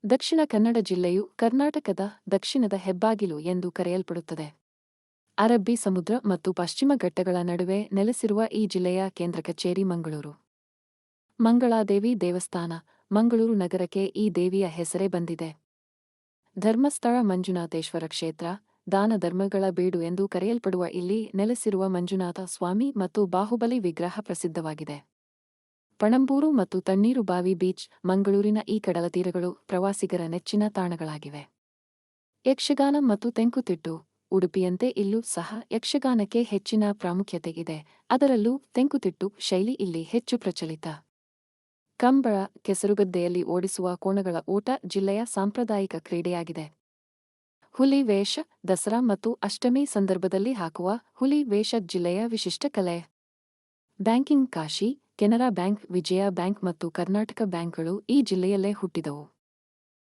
ದಕ್ಷಿಣ ಕನ್ನಡ ಜಿಲ್ಲೆಯು ಕರ್ನಾಟಕದ ದಕ್ಷಿಣದ ಹೆಬ್ಬಾಗಿಲು ಎಂದು ಕರೆಯಲ್ಪಡುತ್ತದೆ. ಅರಬ್ಬಿ ಸಮುದ್ರ ಮತ್ತು ಪಶ್ಚಿಮ ಘಟ್ಟಗಳ ನಡುವೆ ನೆಲೆಸಿರುವ ಈ ಜಿಲ್ಲೆಯ ಕೇಂದ್ರ ಕಚೇರಿ ಮಂಗಳೂರು. ಮಂಗಳಾದೇವಿ ದೇವಸ್ಥಾನ. ಮಂಗಳೂರು ನಗರಕ್ಕೆ ಈ ದೇವಿಯ ಹೆಸರೇ ಬಂದಿದೆ. ಧರ್ಮಸ್ಥಳ ಮಂಜುನಾಥೇಶ್ವರ ಕ್ಷೇತ್ರ, ದಾನ ಧರ್ಮಗಳ ಬೀಡು ಎಂದು ಕರೆಯಲ್ಪಡುವ ಇಲ್ಲಿ ನೆಲೆಸಿರುವ ಮಂಜುನಾಥ ಸ್ವಾಮಿ ಮತ್ತು ಬಾಹುಬಲಿ ವಿಗ್ರಹ ಪ್ರಸಿದ್ಧವಾಗಿದೆ. ಪಣಂಬೂರು ಮತ್ತು ತಣ್ಣೀರುಬಾವಿ ಬೀಚ್. ಮಂಗಳೂರಿನ ಈ ಕಡಲತೀರಗಳು ಪ್ರವಾಸಿಗರ ನೆಚ್ಚಿನ ತಾಣಗಳಾಗಿವೆ. ಯಕ್ಷಗಾನ ಮತ್ತು ತೆಂಕುತಿಟ್ಟು. ಉಡುಪಿಯಂತೆ ಇಲ್ಲೂ ಸಹ ಯಕ್ಷಗಾನಕ್ಕೆ ಹೆಚ್ಚಿನ ಪ್ರಾಮುಖ್ಯತೆ ಇದೆ, ಅದರಲ್ಲೂ ತೆಂಕುತಿಟ್ಟು ಶೈಲಿ ಇಲ್ಲಿ ಹೆಚ್ಚು ಪ್ರಚಲಿತ. ಕಂಬಳ. ಕೆಸರುಗದ್ದೆಯಲ್ಲಿ ಓಡಿಸುವ ಕೋಣಗಳ ಓಟ ಜಿಲ್ಲೆಯ ಸಾಂಪ್ರದಾಯಿಕ ಕ್ರೀಡೆಯಾಗಿದೆ. ಹುಲಿ ವೇಷ. ದಸರಾ ಮತ್ತು ಅಷ್ಟಮಿ ಸಂದರ್ಭದಲ್ಲಿ ಹಾಕುವ ಹುಲಿ ವೇಷ ಜಿಲ್ಲೆಯ ವಿಶಿಷ್ಟ ಕಲೆ. ಬ್ಯಾಂಕಿಂಗ್. ಕಾಶಿ, ಕೆನರಾ ಬ್ಯಾಂಕ್, ವಿಜಯ ಬ್ಯಾಂಕ್ ಮತ್ತು ಕರ್ನಾಟಕ ಬ್ಯಾಂಕ್ಗಳು ಈ ಜಿಲ್ಲೆಯಲ್ಲೇ ಹುಟ್ಟಿದವು.